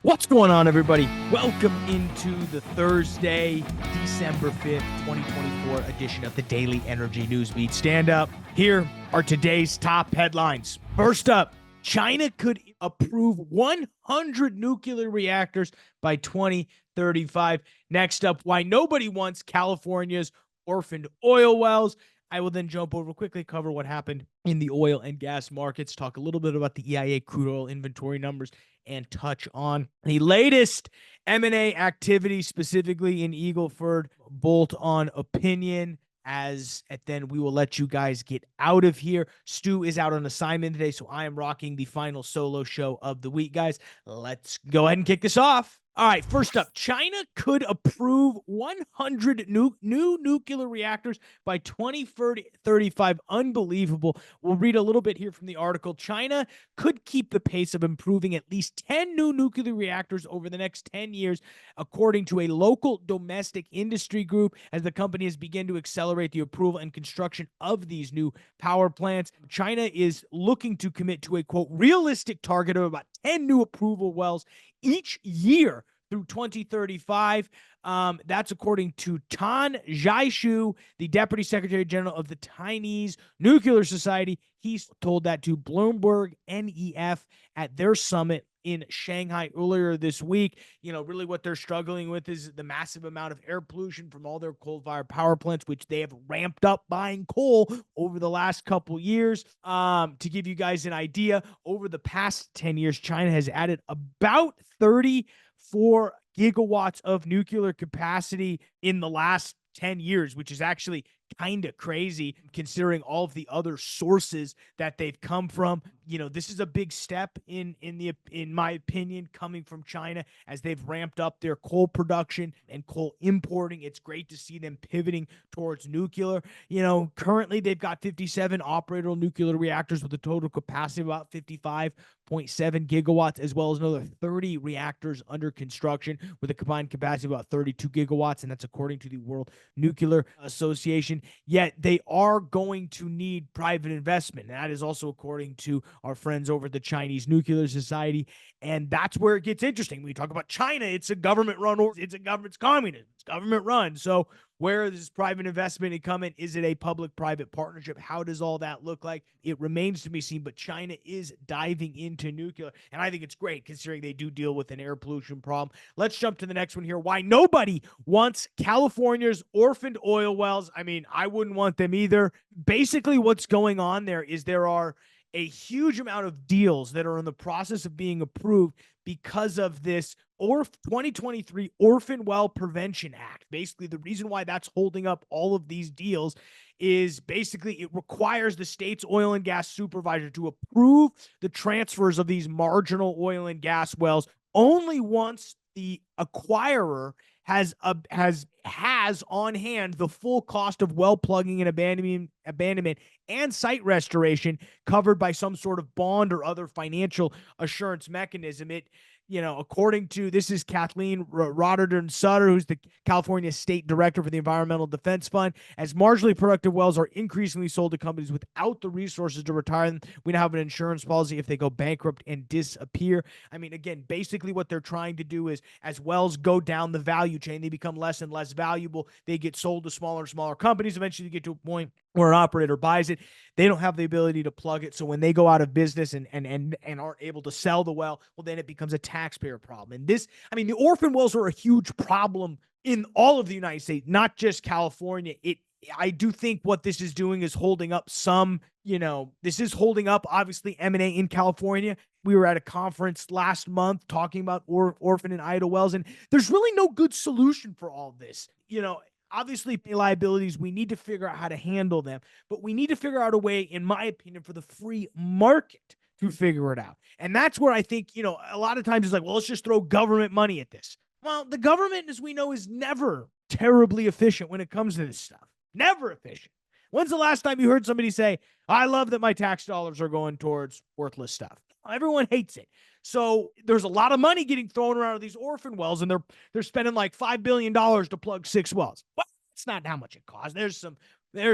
What's going on, everybody? Welcome into the Thursday, December 5th, 2024 edition of the Daily Energy News Beat. Stand up. Here are today's top headlines. First up, China could approve 100 nuclear reactors by 2035. Next up, why nobody wants California's orphaned oil wells. I will then jump over quickly, cover what happened in the oil and gas markets, talk a little bit about the EIA crude oil inventory numbers, and touch on the latest M&A activity, specifically in Eagleford, bolt-on opinion, then we will let you guys get out of here. Stu is out on assignment today, so I am rocking the final solo show of the week, guys. Let's go ahead and kick this off. All right, first up, China could approve 100 new nuclear reactors by 2035. Unbelievable. We'll read a little bit here from the article. China could keep the pace of improving at least 10 new nuclear reactors over the next 10 years, according to a local domestic industry group, as the company has begun to accelerate the approval and construction of these new power plants. China is looking to commit to a, quote, realistic target of about 10 new approval wells each year through 2035. That's according to Tan Zhaishu, the Deputy Secretary General of the Chinese Nuclear Society. He's told that to Bloomberg NEF at their summit in Shanghai earlier this week. You know, really what they're struggling with is the massive amount of air pollution from all their coal-fired power plants, which they have ramped up buying coal over the last couple years. To give you guys an idea, over the past 10 years, China has added about 34 gigawatts of nuclear capacity in the last 10 years, which is actually kind of crazy considering all of the other sources that they've come from. You know, this is a big step in my opinion, coming from China as they've ramped up their coal production and coal importing. It's great to see them pivoting towards nuclear. You know, currently they've got 57 operational nuclear reactors with a total capacity of about 55.7 gigawatts, as well as another 30 reactors under construction with a combined capacity of about 32 gigawatts, and that's according to the World Nuclear Association. Yet they are going to need private investment. And that is also according to our friends over at the Chinese Nuclear Society. And that's where it gets interesting. When we talk about China, it's a government-run, or it's communism. It's government-run. So where is private investment coming? Is it a public-private partnership? How does all that look like? It remains to be seen, but China is diving into nuclear, and I think it's great considering they do deal with an air pollution problem. Let's jump to the next one here. Why nobody wants California's orphaned oil wells. I mean, I wouldn't want them either. Basically, what's going on there is there are a huge amount of deals that are in the process of being approved because of this 2023 Orphan Well Prevention Act. Basically, the reason why that's holding up all of these deals is basically it requires the state's oil and gas supervisor to approve the transfers of these marginal oil and gas wells only once the acquirer has on hand the full cost of well plugging and abandonment and site restoration covered by some sort of bond or other financial assurance mechanism. It, you know, according to, this is Kathleen Rotterdam Sutter, who's the California State Director for the Environmental Defense Fund, as marginally productive wells are increasingly sold to companies without the resources to retire them. We now have an insurance policy if they go bankrupt and disappear. I mean, again, basically what they're trying to do is as wells go down the value chain, they become less and less valuable. They get sold to smaller and smaller companies. Eventually you get to a point where an operator buys it. They don't have the ability to plug it. So when they go out of business and aren't able to sell the well, then it becomes a taxpayer problem. And this, I mean, the orphan wells are a huge problem in all of the United States, not just California. I do think what this is doing is holding up some, you know, this is holding up, obviously, M&A in California. We were at a conference last month talking about orphan and idle wells, and there's really no good solution for all of this. You know, obviously, liabilities, we need to figure out how to handle them, but we need to figure out a way, in my opinion, for the free market to figure it out. And that's where I think, you know, a lot of times it's like, well, let's just throw government money at this. Well, the government, as we know, is never terribly efficient when it comes to this stuff. Never efficient. When's the last time you heard somebody say, I love that my tax dollars are going towards worthless stuff? Everyone hates it. So there's a lot of money getting thrown around these orphan wells, and they're spending like $5 billion to plug 6 wells. Well, that's not how much it costs. There's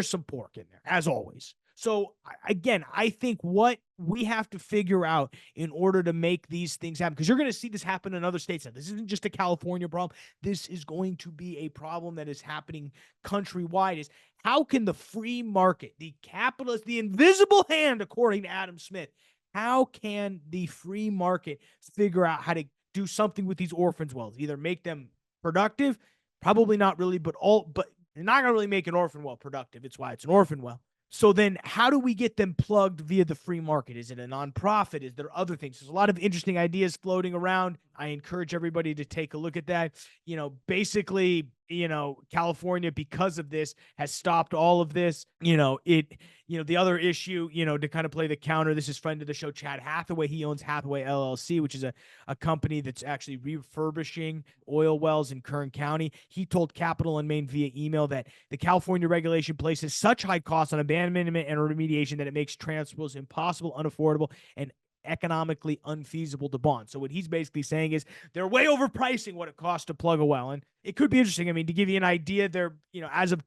some pork in there, as always. So again, I think what we have to figure out in order to make these things happen, because you're going to see this happen in other states. Now, this isn't just a California problem. This is going to be a problem that is happening countrywide. Is how can the free market, the capitalist, the invisible hand, according to Adam Smith, how can the free market figure out how to do something with these orphans wells? Either make them productive, probably not really, but they're not going to really make an orphan well productive. It's why it's an orphan well. So then how do we get them plugged via the free market? Is it a nonprofit? Is there other things? There's a lot of interesting ideas floating around. I encourage everybody to take a look at that. Basically, California, because of this, has stopped all of this. The other issue, to kind of play the counter, this is friend of the show, Chad Hathaway. He owns Hathaway LLC, which is a company that's actually refurbishing oil wells in Kern County. He told Capital and Maine via email that the California regulation places such high costs on abandonment and remediation that it makes transfers impossible, unaffordable, and economically unfeasible to bond. So what he's basically saying is they're way overpricing what it costs to plug a well. And it could be interesting. I mean, to give you an idea, they're,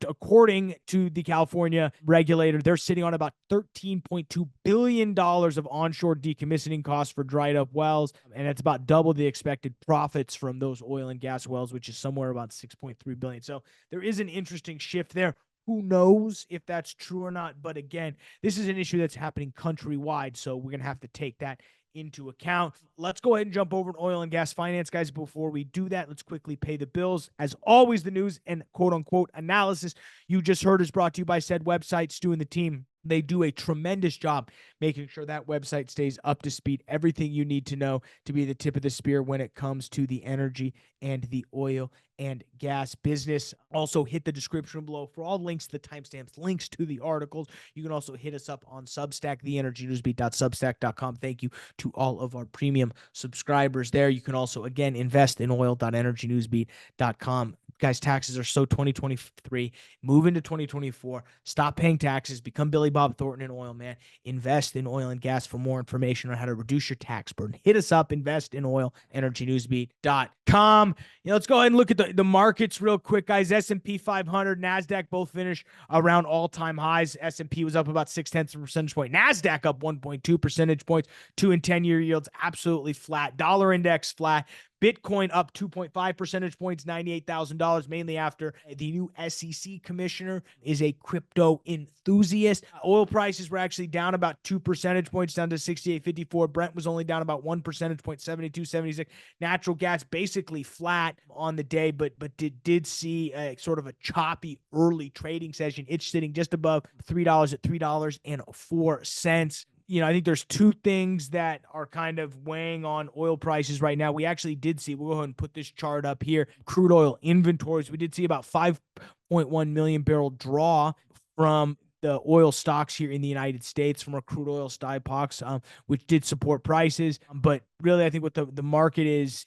according to the California regulator, they're sitting on about $13.2 billion of onshore decommissioning costs for dried up wells. And that's about double the expected profits from those oil and gas wells, which is somewhere about $6.3 billion. So there is an interesting shift there. Who knows if that's true or not? But again, this is an issue that's happening countrywide, so we're going to have to take that into account. Let's go ahead and jump over to oil and gas finance, guys. Before we do that, let's quickly pay the bills. As always, the news and quote-unquote analysis you just heard is brought to you by said website, Stu and the team. They do a tremendous job making sure that website stays up to speed. Everything you need to know to be the tip of the spear when it comes to the energy and the oil and gas business. Also, hit the description below for all links to the timestamps, links to the articles. You can also hit us up on Substack, theenergynewsbeat.substack.com. Thank you to all of our premium subscribers there. You can also, again, invest in oil.energynewsbeat.com. Guys, taxes are so 2023. Move into 2024. Stop paying taxes. Become Billy Bob Thornton in oil, man. Invest in oil and gas. For more information on how to reduce your tax burden, hit us up, invest in oil, energynewsbeat.com. Let's go ahead and look at the markets real quick, guys. S&P 500, NASDAQ both finished around all-time highs. S&P was up about 0.6 percentage point. NASDAQ up 1.2 percentage points. 2 and 10-year yields absolutely flat. Dollar index flat. Bitcoin up 2.5 percentage points, $98,000, mainly after the new SEC commissioner is a crypto enthusiast. Oil prices were actually down about 2 percentage points, down to 68.54. Brent was only down about 1 percentage point, 72.76. Natural gas basically flat on the day, but did see a sort of a choppy early trading session. It's sitting just above $3 at $3.04. I think there's two things that are kind of weighing on oil prices right now. We actually did see, we'll go ahead and put this chart up here, crude oil inventories. We did see about 5.1 million barrel draw from the oil stocks here in the United States from our crude oil stocks, which did support prices. But really, I think what the market is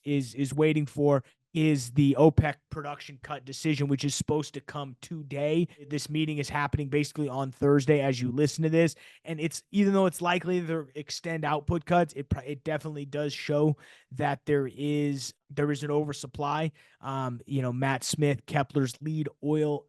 waiting for is the OPEC production cut decision, which is supposed to come today. This meeting is happening basically on Thursday as you listen to this. And even though it's likely to extend output cuts, it definitely does show that there is an oversupply. Matt Smith, Kepler's lead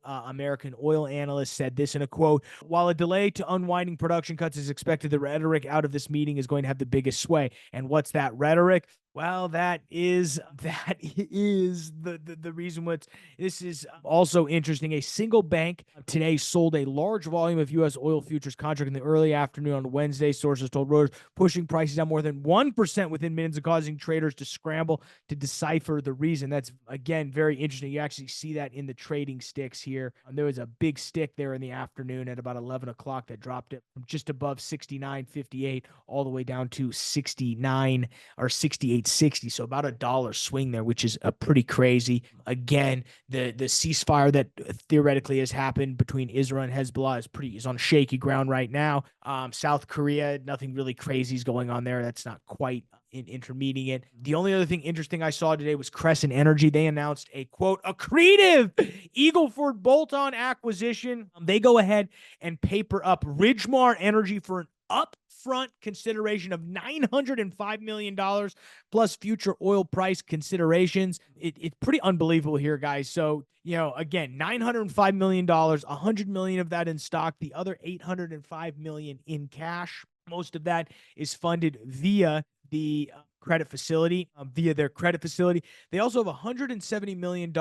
American oil analyst, said this in a quote: "While a delay to unwinding production cuts is expected, the rhetoric out of this meeting is going to have the biggest sway." And what's that rhetoric? Well, that is the reason. This is also interesting. A single bank today sold a large volume of U.S. oil futures contract in the early afternoon on Wednesday. Sources told Reuters, pushing prices down more than 1% within minutes and causing traders to scramble to decipher the reason. That's, again, very interesting. You actually see that in the trading sticks here. There was a big stick there in the afternoon at about 11 o'clock that dropped it from just above 69.58 all the way down to 69 or 68.60. So about $1 swing there, which is a pretty crazy. Again, the ceasefire that theoretically has happened between Israel and Hezbollah is on shaky ground right now. South Korea, nothing really crazy is going on there. That's not quite intermediate. The only other thing interesting I saw today was Crescent Energy. They announced a quote Accretive Eagleford bolt-on acquisition. They go ahead and paper up Ridgemar Energy for an upfront consideration of $905 million plus future oil price considerations. It's pretty unbelievable here, guys. So, again, $905 million, $100 million of that in stock, the other $805 million in cash. Most of that is funded via the credit facility, via their credit facility. They also have $170 million,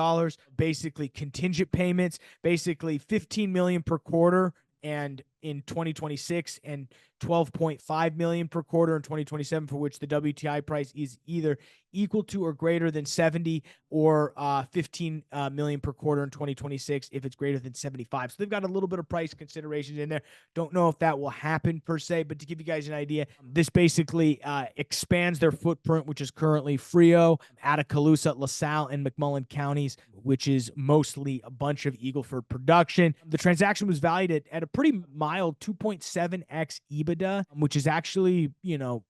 basically contingent payments, basically $15 million per quarter and in 2026 and 12.5 million per quarter in 2027, for which the WTI price is either equal to or greater than 70, or 15 million per quarter in 2026 if it's greater than 75. So they've got a little bit of price considerations in there. Don't know if that will happen per se, but to give you guys an idea, this basically expands their footprint, which is currently Frio, Atascocita, LaSalle, and McMullen counties, which is mostly a bunch of Eagle Ford production. The transaction was valued at a pretty mild 2.7x EBITDA, which is actually,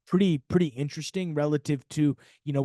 pretty interesting relative to,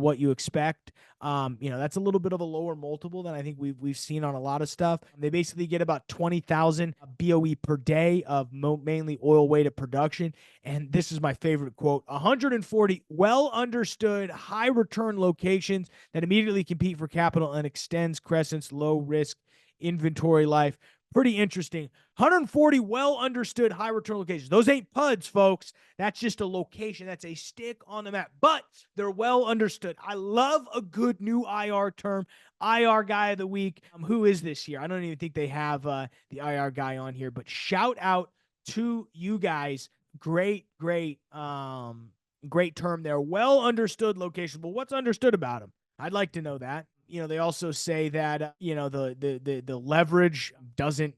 what you expect. That's a little bit of a lower multiple than I think we've seen on a lot of stuff. They basically get about 20,000 BOE per day of mainly oil weighted production. And this is my favorite quote: 140 well understood high return locations that immediately compete for capital and extends Crescent's low risk inventory life. Pretty interesting. 140 well understood high return locations. Those ain't PUDs, folks. That's just a location. That's a stick on the map, but they're well understood. I love a good new IR term. IR guy of the week. Who is this here? I don't even think they have the IR guy on here, but shout out to you guys. Great term there. Well understood location. But what's understood about them? I'd like to know that. They also say that the leverage doesn't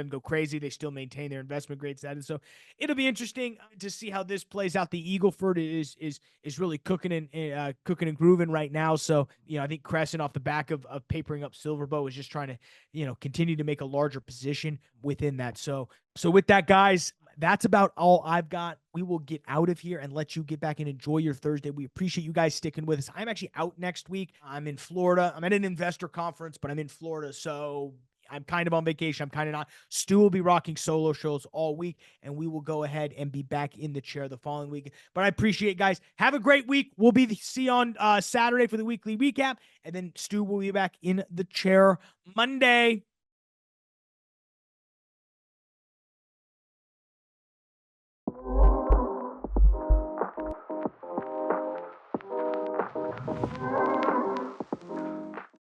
go crazy. They still maintain their investment grade status. So it'll be interesting to see how this plays out. The Eagle Ford is really cooking and grooving right now. So I think Crescent, off the back of papering up Silverbow, is just trying to continue to make a larger position within that. So with that, guys, that's about all I've got. We will get out of here and let you get back and enjoy your Thursday. We appreciate you guys sticking with us. I'm actually out next week. I'm in Florida. I'm at an investor conference, but I'm in Florida, so I'm kind of on vacation. I'm kind of not. Stu will be rocking solo shows all week, and we will go ahead and be back in the chair the following week. But I appreciate it, guys. Have a great week. We'll see you on Saturday for the weekly recap, and then Stu will be back in the chair Monday.